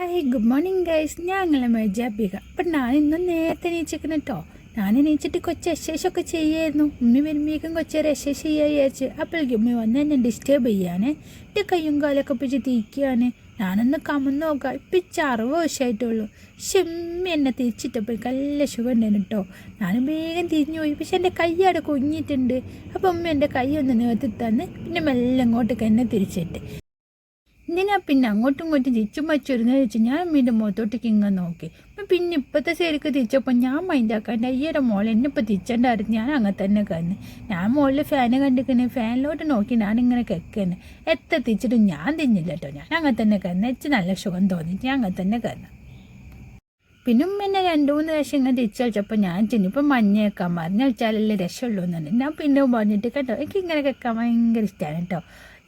Hi good morning guys, ഞങ്ങളെ മെജാബിക. അപ്പം ഞാനിന്ന് നേരത്തെ എണീച്ചിരിക്കണം കേട്ടോ. ഞാൻ എണീച്ചിട്ട് കൊച്ചു എക്സസൈസൊക്കെ ചെയ്യായിരുന്നു. ഉമ്മി വരുമ്പോഴേക്കും കൊച്ചേരെ എക്സസൈസ് ചെയ്യാൻ വിചാരിച്ചു. അപ്പോഴേക്കും ഉമ്മി വന്ന് എന്നെ ഡിസ്റ്റർബ് ചെയ്യാനേ. എൻ്റെ കയ്യും കാലൊക്കെ പിടിച്ച് തീക്കുകയാണ്. ഞാനൊന്ന് കമന്ന് നോക്കാം. ഇപ്പം 60 വർഷമായിട്ടുള്ളൂ. ഉമ്മി എന്നെ തിരിച്ചിട്ടപ്പോൾ നല്ല സുഖം ഉണ്ടായിരുന്നു കേട്ടോ. ഞാനും വേഗം തിരിഞ്ഞു പോയി. പക്ഷെ എൻ്റെ കൈ അവിടെ കുഞ്ഞിട്ടുണ്ട്. അപ്പം ഉമ്മ എൻ്റെ കൈ ഒന്ന് നിവർത്തി തന്ന് പിന്നെ മെല്ലെ അങ്ങോട്ടേക്ക് എന്നെ തിരിച്ചിട്ട് എന്തിനാ പിന്നെ അങ്ങോട്ടും ഇങ്ങോട്ടും തിരിച്ചും വച്ചൊരുങ്ങ വെച്ച് ഞാൻ അമ്മീൻ്റെ മുഖത്തോട്ടേക്ക് ഇങ്ങനെ നോക്കി. പിന്നെ ഇപ്പോഴത്തെ സൈഡിക്ക് തിരിച്ചപ്പോൾ ഞാൻ മൈൻഡാക്കാണ്ട് അയ്യയുടെ മോളെ എന്നിപ്പോൾ തിരിച്ചണ്ടായിരുന്നു. ഞാൻ അങ്ങനെ തന്നെ കന്ന്. ഞാൻ മുകളിൽ ഫാന് കണ്ടിക്കണേ. ഫാനിലോട്ട് നോക്കി ഞാനിങ്ങനെ കെക്കന്നെ. എത്ര തിരിച്ചിട്ടും ഞാൻ തിന്നില്ല കേട്ടോ. ഞാൻ അങ്ങനെ തന്നെ കന്ന്. എനിക്ക് നല്ല സുഖം തോന്നിയിട്ട് ഞാൻ അങ്ങനെ തന്നെ കന്ന്. പിന്നെ എന്നെ 2-3 പ്രാവശ്യം ഇങ്ങനെ തിരിച്ചു കളിച്ചപ്പോൾ ഞാൻ ചെന്നിപ്പോൾ മഞ്ഞ വെക്കാൻ മറിഞ്ഞ കളിച്ചാലല്ലേ രക്ഷമുള്ളൂ എന്നുണ്ട്. ഞാൻ പിന്നെ പറഞ്ഞിട്ട് കേട്ടോ എനിക്ക് ഇങ്ങനെ കേൾക്കാൻ ഭയങ്കര ഇഷ്ടമാണ് കേട്ടോ.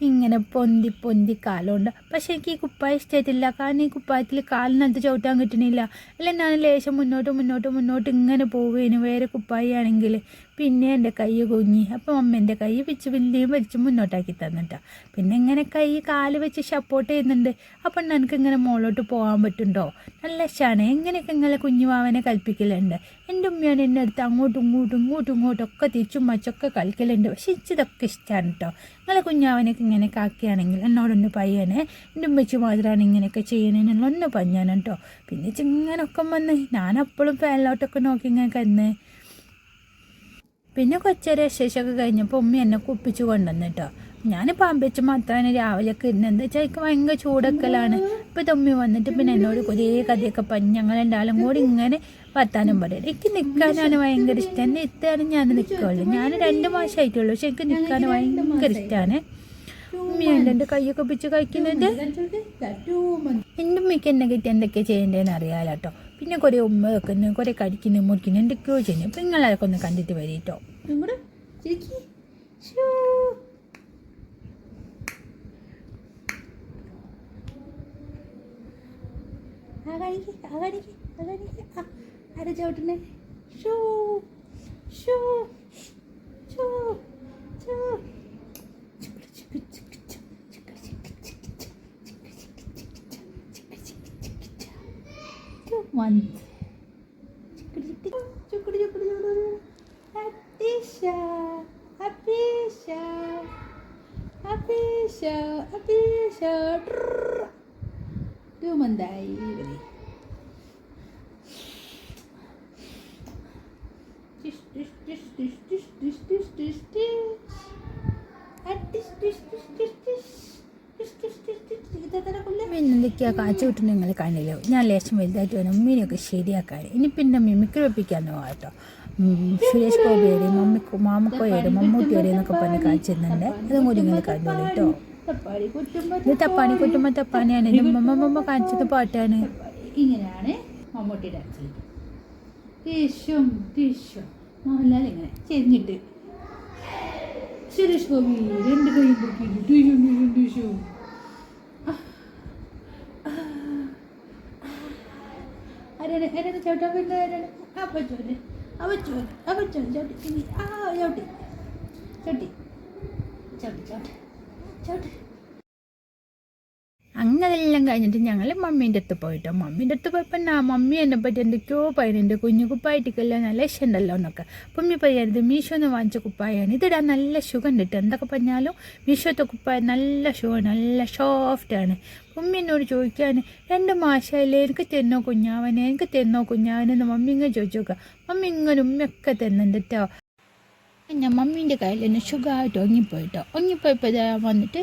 ഇങ്ങനെ പൊന്തി പൊന്തി കാലുണ്ട്. പക്ഷേ എനിക്ക് ഈ കുപ്പായ ഇഷ്ടമായിട്ടില്ല. കാരണം ഈ കുപ്പായത്തിൽ കാലിനകത്ത് ചവിട്ടാൻ കിട്ടണില്ല. അല്ല ഞാൻ ലേശം മുന്നോട്ട് ഇങ്ങനെ പോവുകയാണ്. വേറെ കുപ്പായാണെങ്കിൽ പിന്നെ എൻ്റെ കൈ കുഞ്ഞി. അപ്പം അമ്മ എൻ്റെ കൈ വെച്ച് വലിയ വലിച്ച് മുന്നോട്ടാക്കി തന്നിട്ടാ. പിന്നെ ഇങ്ങനെ കാല് വെച്ച് സപ്പോർട്ട് ചെയ്യുന്നുണ്ട്. അപ്പം എനിക്ക് ഇങ്ങനെ മുകളിലോട്ട് പോകാൻ പറ്റുന്നുണ്ടോ? നല്ല ഇഷ്ടമാണ്. എങ്ങനെയൊക്കെ ഇങ്ങനെ കുഞ്ഞുമാവനെ കൽപ്പിക്കലുണ്ട്. എൻ്റെ ഉമ്മയാണ് എന്നെ അടുത്ത് അങ്ങോട്ടും ഒക്കെ തിരിച്ചും മച്ചൊക്കെ കളിക്കലുണ്ട്. പക്ഷെ ഇതൊക്കെ ഇഷ്ടമാണ് കേട്ടോ. നിങ്ങളെ കുഞ്ഞാവനൊക്കെ ഇങ്ങനെ കാക്കുകയാണെങ്കിൽ എന്നോടൊന്ന് പയ്യനെ എൻ്റെ ഉമ്മച്ചി മാത്രമാണ് ഇങ്ങനെയൊക്കെ ചെയ്യണമെന്നുള്ളൊന്ന് പഞ്ഞാണ് കേട്ടോ. പിന്നെ ഇങ്ങനൊക്കെ വന്ന് ഞാനപ്പോഴും ഫാനിലോട്ടൊക്കെ നോക്കി ഇങ്ങനെ കന്ന്. പിന്നെ കൊച്ചേരെ ശേഷമൊക്കെ കഴിഞ്ഞപ്പോൾ ഉമ്മ എന്നെ കുപ്പിച്ച് കൊണ്ടുവന്നു കേട്ടോ. ഞാൻ പാമ്പ് മാത്രമാണ് രാവിലെയൊക്കെ ഇരുന്നത്. എന്താ വെച്ചാൽ എനിക്ക് ഭയങ്കര ചൂടൊക്കലാണ്. ഇപ്പോൾ തൊമ്മി വന്നിട്ട് പിന്നെ എന്നോട് കുറേ കഥയൊക്കെ പറഞ്ഞ് ഞങ്ങൾ രണ്ടാളും കൂടി ഇങ്ങനെ വർത്താനം പറയും. എനിക്ക് നിൽക്കാനാണ് ഭയങ്കര ഇഷ്ടം. എന്നെ ഇത്രയാണ് ഞാൻ നിൽക്കുള്ളൂ. ഞാൻ 2 മാസമായിട്ടുള്ളൂ. പക്ഷെ എനിക്ക് നിൽക്കാൻ ഭയങ്കര ഇഷ്ടമാണ്. ഉമ്മയുണ്ട് എൻ്റെ കൈയൊക്കെ പിടിച്ച് കഴിക്കുന്നുണ്ട്. എൻ്റെ ഉമ്മയ്ക്ക് എന്നെ കിട്ടി എന്തൊക്കെയാണ് ചെയ്യേണ്ടതെന്ന് അറിയാലോ കേട്ടോ. പിന്നെ കുറേ ഉമ്മ വെക്കുന്നു, കുറേ കടിക്കുന്നു, മുറിക്കുന്നു, എന്തൊക്കെയോ ചെയ്യുന്നു. ഇപ്പം നിങ്ങളതൊക്കെ ഒന്ന് കണ്ടിട്ട് വരും കേട്ടോ. ചവിട്ടണേ ഷൂ ഷൂ ഷൂ ഷൂ. എന്തൊക്കെയാ കാച്ചു വിട്ടിട്ട് നിങ്ങൾ കാണില്ലോ. ഞാൻ ലേശം വലുതായിട്ട് വേണം ഉമ്മീനെയൊക്കെ ശരിയാക്കാൻ. ഇനി പിന്നെ മിമിക്രി വെപ്പിക്കാൻ പോകാം കേട്ടോ. സുരേഷ് ഗോപിയുടെ മാമക്കോയുടെ മമ്മൂട്ടിയുടെ എന്നൊക്കെ പറഞ്ഞ് കാച്ചിരുന്നുണ്ട്. അതും കൂടി നിങ്ങൾ കണ്ടോളൂ കേട്ടോ. ഇത് തപ്പാണി കുട്ടുമ്പോൾ തപ്പാണിയാണ്. ഇത് മമ്മ കാണിച്ചത് പാട്ടാണ്. ഇങ്ങനെയാണ് മമ്മൂട്ടി ഡാൻസ് കളിക്കുന്നത്. മോഹൻലാൽ ഇങ്ങനെ ചെരിഞ്ഞിട്ട് സുരേഷ് ഗോപി 2 കൈയും പൊക്കിയിട്ട് ആരാണ് ചവിട്ടാൻ പറ്റുന്നത്? ചവിട്ടി. അങ്ങനെല്ലാം കഴിഞ്ഞിട്ട് ഞങ്ങൾ മമ്മീൻ്റെ അടുത്ത് പോയിട്ടോ. മമ്മീൻ്റെ അടുത്ത് പോയപ്പോൾ മമ്മി എന്നെ പറ്റി എന്തൊക്കെയോ പറയുന്നുണ്ട്. കുഞ്ഞു കുപ്പായിട്ടിക്കല്ലോ നല്ല ഇഷ്ടമുണ്ടല്ലോ എന്നൊക്കെ. അപ്പം ഉമ്മി പറയുന്നത് മീഷോന്ന് വാങ്ങിച്ച കുപ്പായാണ്, ഇതിടാൻ നല്ല സുഖം കിട്ടും. എന്തൊക്കെ പറഞ്ഞാലും മീഷോത്തെ കുപ്പായം നല്ല സുഖമാണ്, നല്ല സോഫ്റ്റാണ്. ഉമ്മി എന്നോട് ചോദിക്കാൻ 2 മാസമായില്ലേ എനിക്ക് തന്നോ കുഞ്ഞാവനെന്ന് മമ്മി ഇങ്ങനെ ചോദിച്ചു നോക്കുക. മമ്മി ഇങ്ങനെ ഉമ്മയൊക്കെ തന്നുണ്ട് കേട്ടോ. ഞാൻ മമ്മീൻ്റെ കയ്യിൽ തന്നെ സുഖമായിട്ട് ഒങ്ങിപ്പോയപ്പോൾ വന്നിട്ട്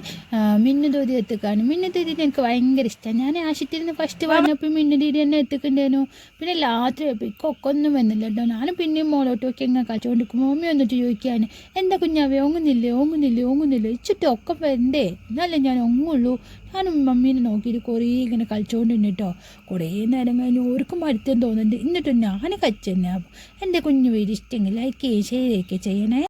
മിന്നുതൂതി എത്തിക്കാണ്. മിന്നുതൂതിന് എനിക്ക് ഭയങ്കര ഇഷ്ടമാണ്. ഞാൻ ആശുപത്രിയിൽ ഫസ്റ്റ് വന്നപ്പോൾ മിന്നുതൂതി തന്നെ എത്തിക്കണ്ടേനു. പിന്നെ രാത്രി ഇക്കൊക്കെ ഒന്നും വന്നില്ല കേട്ടോ. ഞാനും പിന്നെയും മോളോട്ട് ഒക്കെ ഇങ്ങനെ കളിച്ചുകൊണ്ടിരിക്കും. മമ്മി വന്നിട്ട് ചോദിക്കാൻ എന്താ കുഞ്ഞാവേ ഓങ്ങുന്നില്ലേ ഇച്ചിട്ട് ഒക്കെ വരണ്ടേ എന്നാലേ ഞാൻ ഒങ്ങുള്ളൂ. ഞാനും മമ്മീനെ നോക്കിയിട്ട് കുറേ ഇങ്ങനെ കളിച്ചുകൊണ്ടിരുന്നു കേട്ടോ. കുറേ നേരം കഴിഞ്ഞ് ഓർക്കും മടുത്തെന്ന് തോന്നുന്നുണ്ട്. എന്നിട്ടും ഞാൻ കച്ചന്നെ. എൻ്റെ കുഞ്ഞു വീട് ഇഷ്ടമെങ്കിൽ ലൈക്ക് ചെയ്യണേ.